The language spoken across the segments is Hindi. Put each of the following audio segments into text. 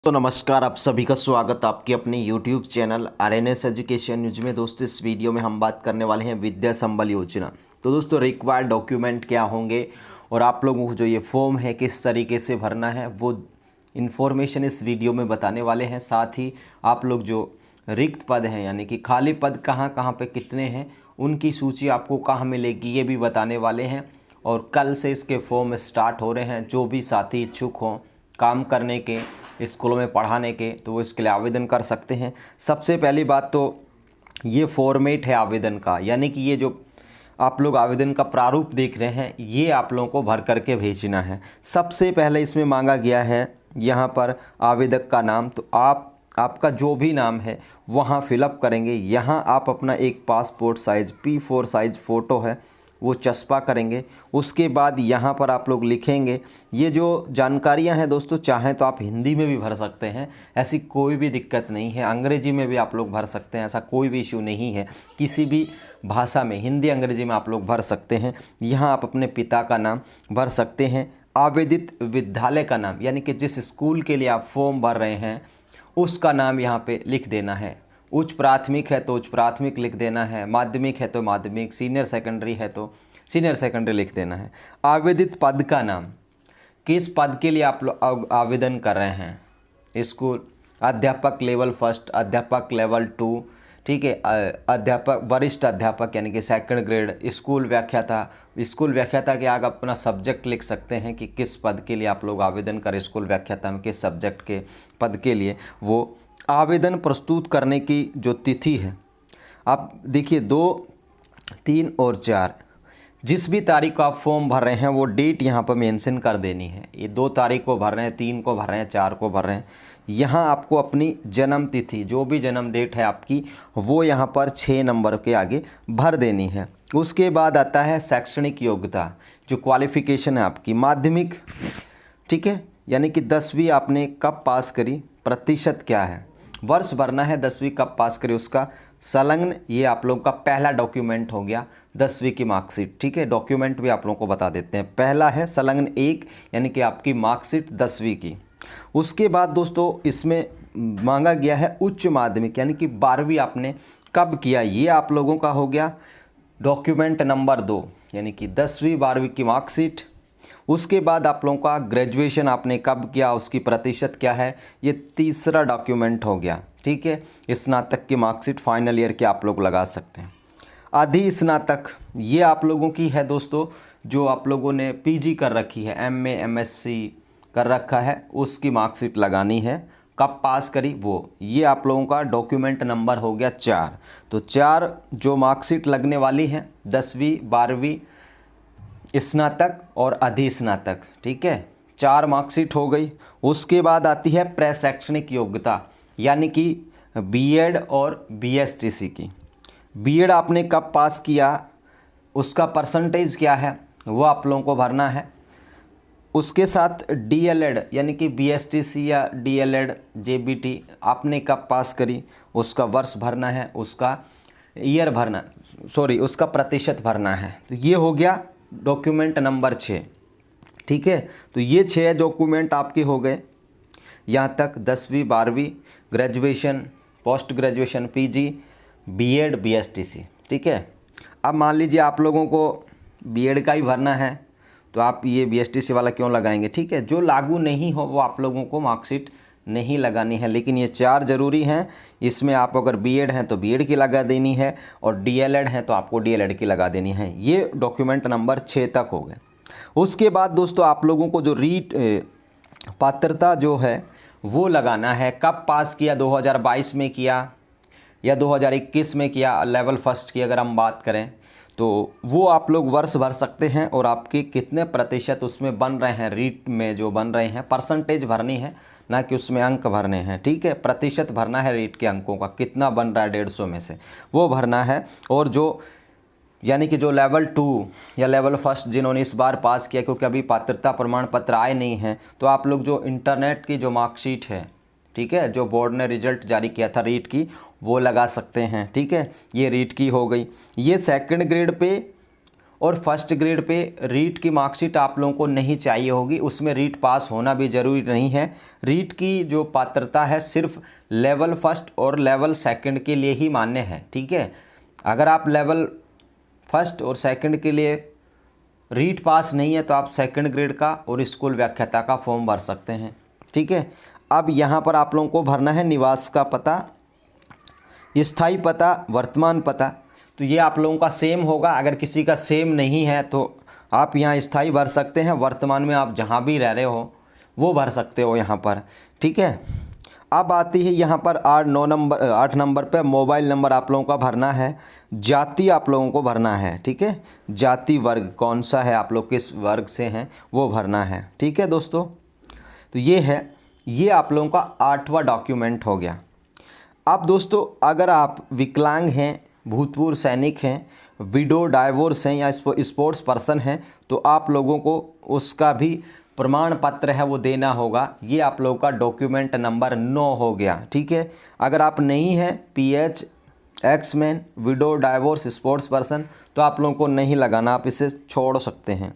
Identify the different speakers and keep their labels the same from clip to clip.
Speaker 1: तो नमस्कार, आप सभी का स्वागत आपके अपने YouTube channel RNS education news में। दोस्तों, इस वीडियो में हम बात करने वाले हैं विद्या संबल योजना। तो दोस्तों, रिक्वायर्ड डॉक्यूमेंट क्या होंगे और आप लोगों को जो ये फॉर्म है किस तरीके से भरना है वो इन्फॉर्मेशन इस वीडियो में बताने वाले हैं। साथ ही आप लोग जो रिक्त पद हैं यानी कि खाली पद कहाँ कहाँ पे कितने हैं उनकी सूची आपको कहाँ मिलेगी ये भी बताने वाले हैं। और कल से इसके फॉर्म स्टार्ट हो रहे हैं। जो भी साथी इच्छुक हों काम करने के, स्कूलों में पढ़ाने के, तो वो इसके लिए आवेदन कर सकते हैं। सबसे पहली बात तो ये फॉर्मेट है आवेदन का, यानी कि ये जो आप लोग आवेदन का प्रारूप देख रहे हैं ये आप लोगों को भर करके भेजना है। सबसे पहले इसमें मांगा गया है यहाँ पर आवेदक का नाम, तो आपका जो भी नाम है वहाँ फिलअप करेंगे। यहाँ आप अपना एक passport size P4 size photo है वो चस्पा करेंगे। उसके बाद यहाँ पर आप लोग लिखेंगे। ये जो जानकारियाँ हैं दोस्तों, चाहें तो आप हिंदी में भी भर सकते हैं, ऐसी कोई भी दिक्कत नहीं है। अंग्रेजी में भी आप लोग भर सकते हैं, ऐसा कोई भी इशू नहीं है। किसी भी भाषा में, हिंदी अंग्रेजी में आप लोग भर सकते हैं। यहाँ आप अपने पिता का नाम भर सकते हैं, आवेदित विद्यालय का नाम यानी कि जिस स्कूल के लिए आप फॉर्म भर रहे हैं उसका नाम यहाँ पे लिख देना है। उच्च प्राथमिक है तो उच्च प्राथमिक लिख देना है, माध्यमिक है तो माध्यमिक, सीनियर सेकेंडरी है तो सीनियर सेकेंडरी लिख देना है। आवेदित पद का नाम, किस पद के लिए आप लोग आवेदन कर रहे हैं। स्कूल अध्यापक लेवल 1, अध्यापक लेवल 2, ठीक है, अध्यापक वरिष्ठ अध्यापक यानी कि सेकंड ग्रेड, स्कूल व्याख्याता के आगे अपना सब्जेक्ट लिख सकते हैं कि किस पद के लिए आप लोग आवेदन करें। स्कूल व्याख्याता में किस सब्जेक्ट के पद के लिए। वो आवेदन प्रस्तुत करने की जो तिथि है आप देखिए 2, 3 और 4, जिस भी तारीख को आप फॉर्म भर रहे हैं वो डेट यहाँ पर मेंशन कर देनी है। ये 2 तारीख को भर रहे हैं, 3 को भर रहे हैं, 4 को भर रहे हैं। यहाँ आपको अपनी जन्म तिथि, जो भी जन्म डेट है आपकी, वो यहाँ पर 6 नंबर के आगे भर देनी है। उसके बाद आता है शैक्षणिक योग्यता, जो क्वालिफिकेशन है आपकी माध्यमिक, ठीक है, यानी कि 10वीं आपने कब पास करी, प्रतिशत क्या है, वर्ष भरना है 10वीं कब पास करी उसका संलग्न। ये आप लोगों का पहला डॉक्यूमेंट हो गया 10वीं की मार्कशीट, ठीक है। डॉक्यूमेंट भी आप लोगों को बता देते हैं। पहला है संलग्न 1 यानी कि आपकी मार्कशीट 10वीं की। उसके बाद दोस्तों इसमें मांगा गया है उच्च माध्यमिक यानी कि 12वीं आपने कब किया, ये आप लोगों का हो गया डॉक्यूमेंट नंबर 2 यानी कि 10वीं 12वीं की मार्कशीट। उसके बाद आप लोगों का ग्रेजुएशन आपने कब किया, उसकी प्रतिशत क्या है, ये तीसरा डॉक्यूमेंट हो गया, ठीक है। स्नातक की मार्कशीट फाइनल ईयर की आप लोग लगा सकते हैं। अधि स्नातक ये आप लोगों की है दोस्तों, जो आप लोगों ने पीजी कर रखी है, MA MSc कर रखा है, उसकी मार्कशीट लगानी है, कब पास करी वो। ये आप लोगों का डॉक्यूमेंट नंबर हो गया 4। तो 4 जो मार्कशीट लगने वाली है 10वीं 12वीं स्नातक और अधिस्नातक, ठीक है, 4 मार्कशीट हो गई। उसके बाद आती है प्रशैक्षणिक योग्यता यानी कि बीएड और बीएसटीसी की। बीएड आपने कब पास किया, उसका परसेंटेज क्या है वो आप लोगों को भरना है। उसके साथ डीएलएड यानी कि बीएसटीसी या डीएलएड जेबीटी आपने कब पास करी, उसका वर्ष भरना है, उसका ईयर भरना, उसका प्रतिशत भरना है। तो ये हो गया डॉक्यूमेंट नंबर 6, ठीक है। तो ये 6 डॉक्यूमेंट आपके हो गए यहाँ तक 10वीं 12वीं graduation, post graduation, PG, BEd, BSTC, ठीक है। अब मान लीजिए आप लोगों को बीएड का ही भरना है तो आप ये बीएसटीसी वाला क्यों लगाएंगे, ठीक है। जो लागू नहीं हो वो आप लोगों को मार्कशीट नहीं लगानी है, लेकिन ये 4 ज़रूरी हैं। इसमें आप अगर बीएड हैं तो बीएड की लगा देनी है और डीएलएड हैं तो आपको डीएलएड की लगा देनी है। ये डॉक्यूमेंट नंबर 6 तक हो गए। उसके बाद दोस्तों आप लोगों को जो पात्रता जो है वो लगाना है। कब पास किया, 2022 में किया या 2021 में किया, लेवल 1 की अगर हम बात करें तो वो आप लोग वर्ष भर सकते हैं और आपके कितने प्रतिशत उसमें बन रहे हैं, रीट में जो बन रहे हैं, परसेंटेज भरनी है ना कि उसमें अंक भरने हैं, ठीक है। प्रतिशत भरना है रीट के अंकों का, कितना बन रहा है 150 में से वो भरना है। और जो यानी कि जो लेवल 2 या लेवल 1 जिन्होंने इस बार पास किया, क्योंकि अभी पात्रता प्रमाण पत्र आए नहीं हैं, तो आप लोग जो इंटरनेट की जो मार्कशीट है, ठीक है, जो बोर्ड ने रिजल्ट जारी किया था रीट की, वो लगा सकते हैं, ठीक है। ये रीट की हो गई। ये सेकंड ग्रेड पे और फर्स्ट ग्रेड पे रीट की मार्कशीट आप लोगों को नहीं चाहिए होगी, उसमें रीट पास होना भी ज़रूरी नहीं है। रीट की जो पात्रता है सिर्फ लेवल फर्स्ट और लेवल सेकंड के लिए ही मान्य है, ठीक है। अगर आप लेवल फर्स्ट और सेकंड के लिए रीट पास नहीं है तो आप सेकंड ग्रेड का और स्कूल व्याख्याता का फॉर्म भर सकते हैं, ठीक है। अब यहाँ पर आप लोगों को भरना है निवास का पता, स्थायी पता, वर्तमान पता। तो ये आप लोगों का सेम होगा। अगर किसी का सेम नहीं है तो आप यहाँ स्थायी भर सकते हैं, वर्तमान में आप जहाँ भी रह रहे हो वो भर सकते हो यहाँ पर, ठीक है। अब आती है यहाँ पर 8 नंबर पे मोबाइल नंबर आप लोगों का भरना है। जाति आप लोगों को भरना है, ठीक है। जाति वर्ग कौन सा है, आप लोग किस वर्ग से हैं वो भरना है, ठीक है दोस्तों। तो ये है, ये आप लोगों का 8वां डॉक्यूमेंट हो गया। अब दोस्तों अगर आप विकलांग हैं, भूतपूर्व सैनिक हैं, विडो डाइवोर्स हैं या स्पोर्ट्स पर्सन हैं तो आप लोगों को उसका भी प्रमाण पत्र है वो देना होगा। ये आप लोगों का डॉक्यूमेंट नंबर 9 हो गया, ठीक है। अगर आप नहीं हैं PH, exman, widow divorce, sports person तो आप लोगों को नहीं लगाना, आप इसे छोड़ सकते हैं।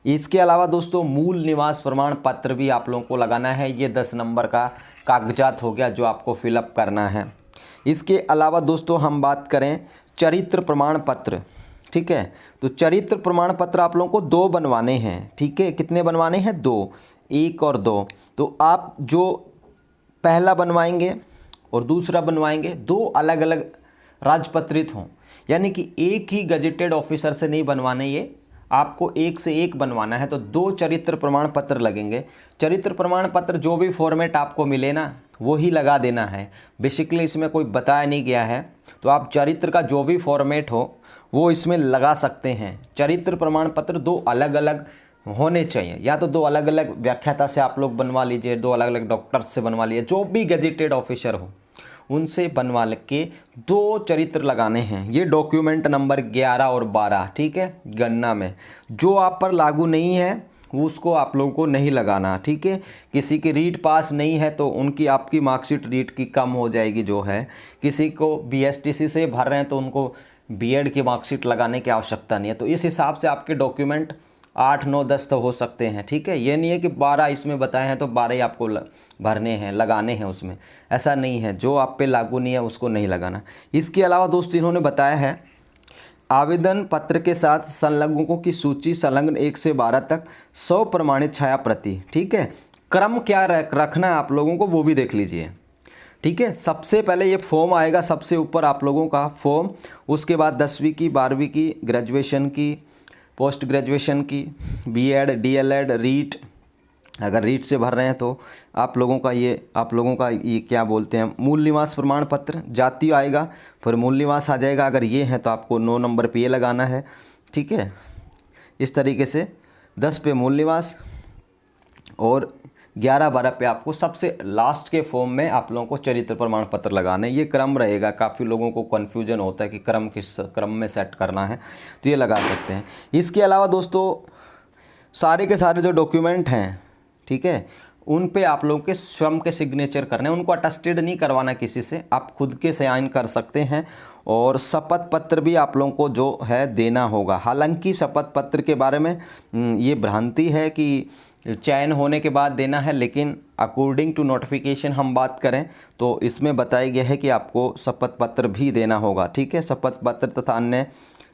Speaker 1: इसके अलावा दोस्तों मूल निवास प्रमाण पत्र भी आप लोगों को लगाना है। ये 10 नंबर का कागजात हो गया जो आपको फिलअप करना है। इसके अलावा दोस्तों हम बात करें चरित्र प्रमाण पत्र, ठीक है। तो चरित्र प्रमाण पत्र आप लोगों को 2 बनवाने हैं, ठीक है। कितने बनवाने हैं? 2, 1 और 2। तो आप जो पहला बनवाएंगे और दूसरा बनवाएंगे 2 अलग अलग राजपत्रित हों, यानी कि एक ही गजेटेड ऑफिसर से नहीं बनवाने, ये आपको एक से एक बनवाना है। तो 2 चरित्र प्रमाण पत्र लगेंगे। चरित्र प्रमाण पत्र जो भी फॉर्मेट आपको मिले ना वो ही लगा देना है। बेसिकली इसमें कोई बताया नहीं गया है, तो आप चरित्र का जो भी फॉर्मेट हो वो इसमें लगा सकते हैं। चरित्र प्रमाण पत्र 2 अलग अलग होने चाहिए, या तो 2 अलग अलग व्याख्याता से आप लोग बनवा लीजिए, 2 अलग अलग डॉक्टर से बनवा लीजिए, जो भी गजेटेड ऑफिसर हो उनसे बनवा के 2 चरित्र लगाने हैं। ये डॉक्यूमेंट नंबर 11 और 12, ठीक है। गणना में जो आप पर लागू नहीं है उसको आप लोगों को नहीं लगाना, ठीक है। किसी की रीट पास नहीं है तो उनकी आपकी मार्कशीट रीट की कम हो जाएगी जो है। किसी को BSTC से भर रहे हैं तो उनको B.Ed की मार्कशीट लगाने की आवश्यकता नहीं है। तो इस हिसाब से आपके डॉक्यूमेंट 8, 9, 10 तो हो सकते हैं, ठीक है। ये नहीं है कि 12 इसमें बताए हैं तो 12 ही आपको भरने हैं, लगाने हैं उसमें, ऐसा नहीं है। जो आप पे लागू नहीं है उसको नहीं लगाना। इसके अलावा दोस्तों इन्होंने बताया है आवेदन पत्र के साथ संलग्नकों की सूची संलग्न 1 से 12 तक 100 प्रमाणित छाया प्रति, ठीक है। क्रम क्या रखना है आप लोगों को वो भी देख लीजिए, ठीक है। सबसे पहले ये फॉर्म आएगा सबसे ऊपर आप लोगों का फॉर्म, उसके बाद 10वीं की, 12वीं की, ग्रेजुएशन की, पोस्ट ग्रेजुएशन की, B.Ed, D.LED, रीट, अगर रीट से भर रहे हैं तो आप लोगों का ये क्या बोलते हैं मूल निवास प्रमाण पत्र, जाति आएगा, फिर मूल निवास आ जाएगा। अगर ये है तो आपको 9 नंबर पे ये लगाना है, ठीक है। इस तरीके से 10 पे मूल निवास और 11-12 पे आपको सबसे लास्ट के फॉर्म में आप लोगों को चरित्र प्रमाण पत्र लगाना है। ये क्रम रहेगा, काफ़ी लोगों को कन्फ्यूजन होता है कि क्रम किस क्रम में सेट करना है, तो ये लगा सकते हैं। इसके अलावा दोस्तों सारे के सारे जो डॉक्यूमेंट हैं, ठीक है, उन पे आप लोगों के स्वयं के सिग्नेचर करने हैं, उनको अटेस्टेड नहीं करवाना किसी से, आप खुद के साइन कर सकते हैं। और शपथ पत्र भी आप लोगों को जो है देना होगा। हालांकि शपथ पत्र के बारे में ये भ्रांति है कि चयन होने के बाद देना है, लेकिन अकॉर्डिंग टू नोटिफिकेशन हम बात करें तो इसमें बताया गया है कि आपको शपथ पत्र भी देना होगा, ठीक है। शपथ पत्र तथा अन्य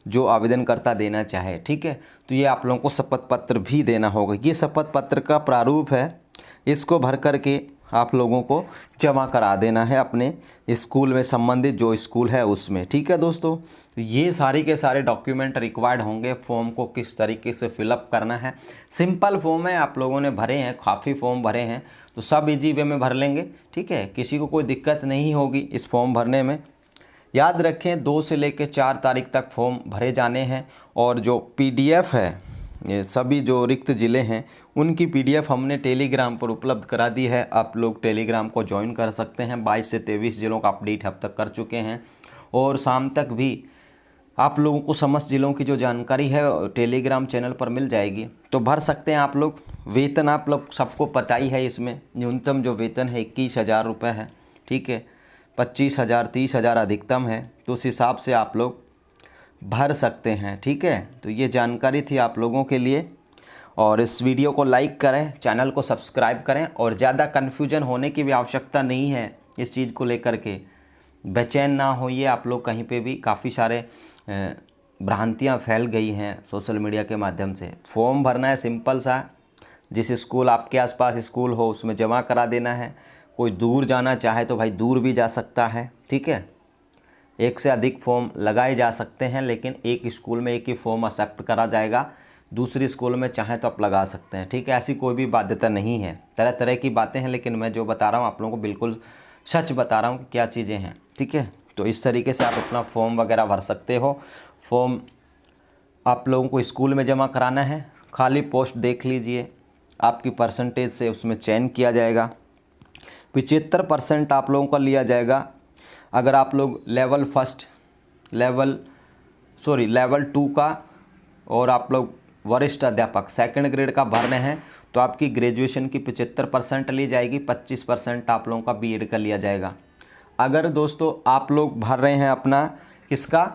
Speaker 1: जो आवेदनकर्ता देना चाहे, ठीक है, तो ये आप लोगों को शपथ पत्र भी देना होगा। ये शपथ पत्र का प्रारूप है, इसको भर करके आप लोगों को जमा करा देना है अपने स्कूल में, संबंधित जो स्कूल है उसमें, ठीक है दोस्तों। ये सारे के सारे डॉक्यूमेंट रिक्वायर्ड होंगे। फॉर्म को किस तरीके से फिलअप करना है, सिंपल फॉर्म है, आप लोगों ने भरे हैं, काफ़ी फॉर्म भरे हैं तो सब इजी वे में भर लेंगे, ठीक है। किसी को कोई दिक्कत नहीं होगी इस फॉर्म भरने में। याद रखें 2 से लेकर 4 तारीख तक फॉर्म भरे जाने हैं। और जो PDF है, ये सभी जो रिक्त ज़िले हैं उनकी PDF हमने टेलीग्राम पर उपलब्ध करा दी है। आप लोग टेलीग्राम को ज्वाइन कर सकते हैं। 22 से 23 ज़िलों का अपडेट अब तक कर चुके हैं और शाम तक भी आप लोगों को समस्त ज़िलों की जो जानकारी है टेलीग्राम चैनल पर मिल जाएगी, तो भर सकते हैं आप लोग। वेतन आप लोग सबको पता ही है, इसमें न्यूनतम जो वेतन है 21,000 रुपये है, ठीक है। 25,000 30,000 अधिकतम है, तो उस हिसाब से आप लोग भर सकते हैं। ठीक है, तो ये जानकारी थी आप लोगों के लिए, और इस वीडियो को लाइक करें, चैनल को सब्सक्राइब करें, और ज़्यादा कन्फ्यूजन होने की भी आवश्यकता नहीं है इस चीज़ को लेकर के। बेचैन ना होइए आप लोग कहीं पे भी, काफ़ी सारे भ्रांतियाँ फैल गई हैं सोशल मीडिया के माध्यम से। फॉर्म भरना है सिंपल सा, जिस स्कूल आपके आसपास स्कूल हो उसमें जमा करा देना है। कोई दूर जाना चाहे तो भाई दूर भी जा सकता है। ठीक है, एक से अधिक फॉर्म लगाए जा सकते हैं, लेकिन एक स्कूल में एक ही फॉर्म एक्सेप्ट करा जाएगा, दूसरी स्कूल में चाहें तो आप लगा सकते हैं। ठीक है, ऐसी कोई भी बाध्यता नहीं है। तरह तरह की बातें हैं, लेकिन मैं जो बता रहा हूँ आप लोगों को बिल्कुल सच बता रहा हूँ कि क्या चीज़ें हैं। ठीक है, तो इस तरीके से आप अपना फॉर्म वगैरह भर सकते हो। फॉर्म आप लोगों को स्कूल में जमा कराना है, खाली पोस्ट देख लीजिए, आपकी परसेंटेज से उसमें चयन किया जाएगा। 75% आप लोगों का लिया जाएगा अगर आप लोग लेवल 2 का, और आप लोग वरिष्ठ अध्यापक 2nd ग्रेड का भरने हैं तो आपकी ग्रेजुएशन की 75% ली जाएगी, 25% आप लोगों का बीएड का लिया जाएगा। अगर दोस्तों आप लोग भर रहे हैं अपना किसका,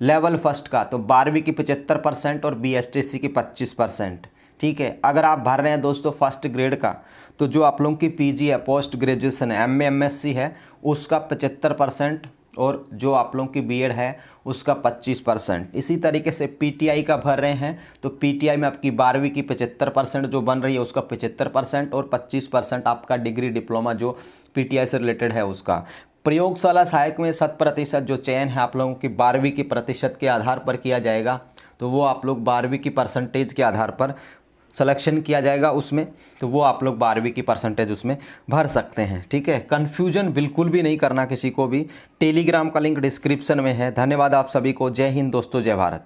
Speaker 1: लेवल 1 का, तो 12वीं की 75% और BSTC की 25%। ठीक है, अगर आप भर रहे हैं दोस्तों 1st ग्रेड का, तो जो आप लोगों की PG है, पोस्ट ग्रेजुएशन है, MA MSc है, उसका 75%, और जो आप लोगों की बीएड है उसका 25%। इसी तरीके से PTI का भर रहे हैं तो PTI में आपकी 12वीं की 75% जो बन रही है उसका 75%, और 25% आपका डिग्री डिप्लोमा जो PTI से रिलेटेड है उसका। प्रयोगशाला सहायक में 100% जो चयन है आप लोगों की 12वीं की प्रतिशत के आधार पर किया जाएगा, तो वो आप लोग 12वीं की परसेंटेज के आधार पर सिलेक्शन किया जाएगा उसमें, तो वो आप लोग 12वीं की परसेंटेज उसमें भर सकते हैं। ठीक है, कन्फ्यूजन बिल्कुल भी नहीं करना किसी को भी। टेलीग्राम का लिंक डिस्क्रिप्शन में है। धन्यवाद आप सभी को। जय हिंद दोस्तों, जय भारत।